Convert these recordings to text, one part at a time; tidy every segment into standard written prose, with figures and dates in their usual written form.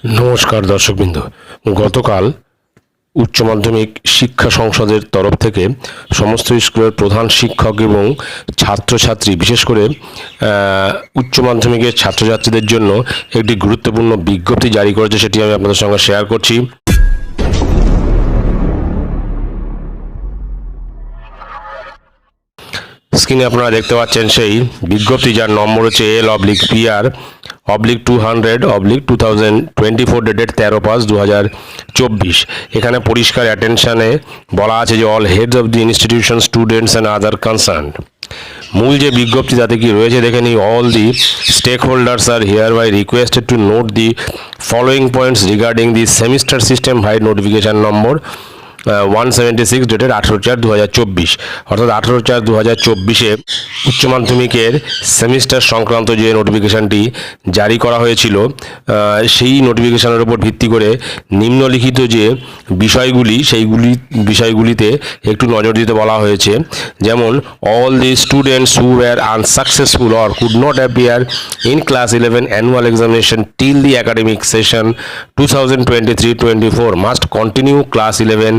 নমস্কার দর্শকবৃন্দ। গতকাল উচ্চ মাধ্যমিক শিক্ষা সংসদের তরফ থেকে সমস্ত স্কুলের প্রধান শিক্ষক এবং ছাত্রছাত্রী, বিশেষ করে উচ্চ মাধ্যমিকের ছাত্রছাত্রীদের জন্য একটি গুরুত্বপূর্ণ বিজ্ঞপ্তি জারি করেছে, সেটি আমি আপনাদের সঙ্গে শেয়ার করছি। স্ক্রিনে আপনারা দেখতে পাচ্ছেন সেই বিজ্ঞপ্তি, যার নম্বর হচ্ছে L/PR/200/2024 ডেটেড 13/5/2024। এখানে পরিষ্কার অ্যাটেনশনে বলা আছে যে all heads of the institution, students and other concern. মূল যে বিজ্ঞপ্তি তাতে কি রয়েছে দেখে নিই। All the stakeholders are hereby requested to note the following points regarding the semester system vide notification number 176 dated 18/4/2024। অর্থাৎ 18/4/2024-এ উচ্চ মাধ্যমিকের সেমিস্টার সংক্রান্ত যে নোটিফিকেশানটি জারি করা হয়েছিল, সেই নোটিফিকেশানের উপর ভিত্তি করে নিম্নলিখিত যে বিষয়গুলিতে একটু নজর দিতে বলা হয়েছে। যেমন all the students who were unsuccessful or could not appear in class 11 annual examination till the academic session 2023-24 must continue class 11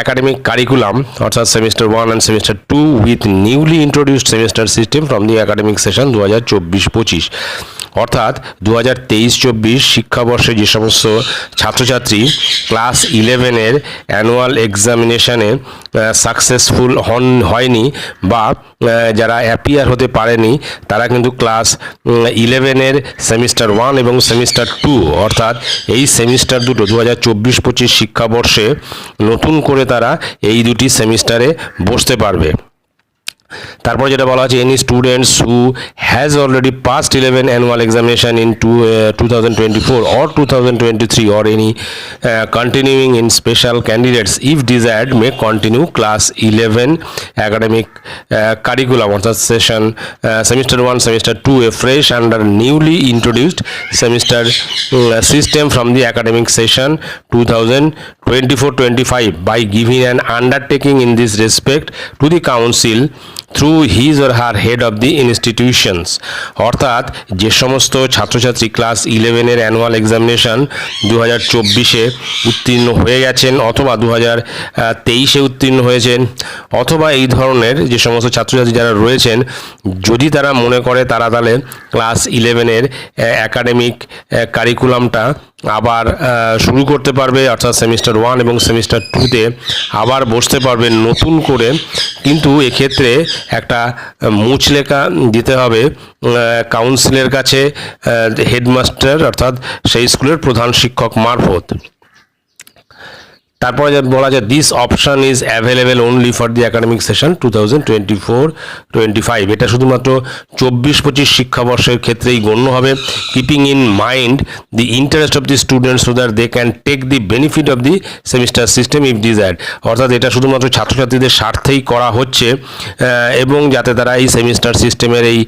academic curriculum, অর্থাৎ semester 1 and semester 2 with newly introduced semester system from the academic session 2024-25। অর্থাৎ 2023-24 শিক্ষাবর্ষে যে সমস্ত ছাত্রছাত্রী class 11-এর annual এক্সামিনেশনে successful হয়নি বা যারা appear হতে পারেনি, তারা কিন্তু ক্লাস 11-এর সেমিস্টার 1 এবং সেমিস্টার 2, অর্থাৎ এই সেমিস্টার দুটো 2024-25 শিক্ষাবর্ষে নতুন করে তারা এই দুটি সেমিস্টারে বসতে পারবে। তারপর যেটা বলা আছে, any students who has already past 11 annual examination in 2024 or 2023 or any continuing in special candidates if desired may continue class 11 academic curriculum, অর্থাৎ semester 1 semester 2 a fresh under newly introduced semester system from the academic session 2024-25 by giving an undertaking in this respect to the council through his or her head of the institutions। অর্থাৎ যে সমস্ত ছাত্রছাত্রী class 11-এর annual examination 2024-এ উত্তীর্ণ হয়ে গেছেন, অথবা 2023-এ উত্তীর্ণ হয়েছেন, অথবা এই ধরনের যে সমস্ত ছাত্রছাত্রী যারা রয়েছেন, যদি তারা মনে করে তারা তাহলে ক্লাস 11-এর অ্যাকাডেমিক কারিকুলামটা আবার শুরু করতে পারবে, অর্থাৎ সেমিস্টার 1 এবং সেমিস্টার 2-তে আবার বসতে পারবে নতুন করে। কিন্তু এক্ষেত্রে একটা মুচলেখা দিতে হবে কাউন্সিলের কাছে, হেডমাস্টার অর্থাৎ সেই স্কুলের প্রধান শিক্ষক মারফত। তারপরে বলা যায় this option is available only for the academic session 2024-25। এটা শুধুমাত্র 24-25 শিক্ষাবর্ষের ক্ষেত্রেই গণ্য হবে। Keeping in mind the interest of the students so that they can take the benefit of the semester system if desired. অর্থাৎ এটা শুধুমাত্র ছাত্রছাত্রীদের স্বার্থেই করা হচ্ছে, এবং যাতে তারা এই সেমিস্টার সিস্টেমের এই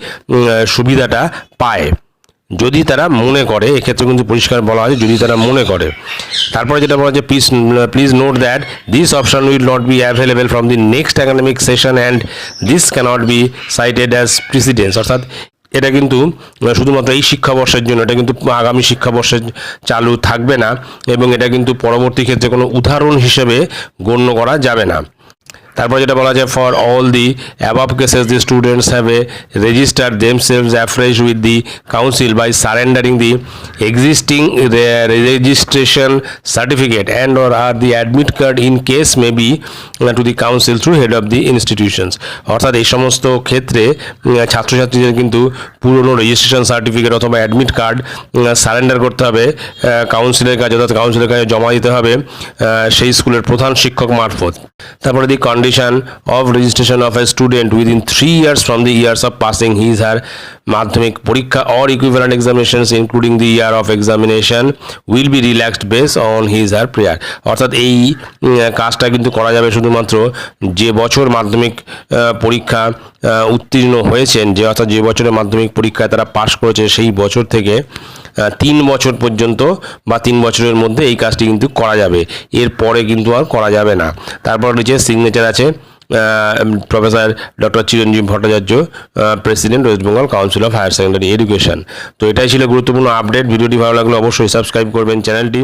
সুবিধাটা পায় যদি তারা মনে করে। এক্ষেত্রে কিন্তু পরিষ্কার বলা হয় যদি তারা মনে করে। তারপরে যেটা বলা হয়, please note that this option will not be available from the next academic session and this cannot be cited as precedence. অর্থাৎ এটা কিন্তু শুধুমাত্র এই শিক্ষাবর্ষের জন্য, এটা কিন্তু আগামী শিক্ষাবর্ষে চালু থাকবে না, এবং এটা কিন্তু পরবর্তী ক্ষেত্রে কোনো উদাহরণ হিসেবে গণ্য করা যাবে না। তারপর যেটা বলা যায়, for all the above cases the students have a register themselves afresh with the council by surrendering the existing registration certificate and or আর the admit card in case may be to the council through head of the institutions. অর্থাৎ এই সমস্ত ক্ষেত্রে ছাত্রছাত্রীদের কিন্তু পুরনো registration certificate অথবা admit card surrender করতে হবে কাউন্সিলের কাছে, অর্থাৎ কাউন্সিলের কাছে জমা দিতে হবে সেই স্কুলের প্রধান শিক্ষক মারফত। তারপরে দি condition of registration of a student within 3 years from the years of passing his or madhyamik porikha or equivalent examinations including the year of examination will be relaxed based on his or prior। অর্থাৎ এই কাজটা কিন্তু করা যাবে শুধুমাত্র যে বছর মাধ্যমিক পরীক্ষা উত্তীর্ণ হয়েছেন, অর্থাৎ যে বছরে মাধ্যমিক পরীক্ষায় তারা পাশ করেছে সেই বছর থেকে 3 বছর পর্যন্ত বা 3 বছরের মধ্যে এই কাজটি কিন্তু করা যাবে, এর পরে কিন্তু আর করা যাবে না। তারপর নিচে সিগনেচার আছে professor doctor Chiranjib Bhattacharya, president west Bengal council of higher secondary education. তো এটাই ছিল গুরুত্বপূর্ণ আপডেট। ভিডিওটি ভালো লাগলে অবশ্যই সাবস্ক্রাইব করবেন চ্যানেলটি।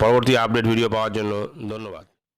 পরবর্তী আপডেট ভিডিও পাওয়ার জন্য ধন্যবাদ।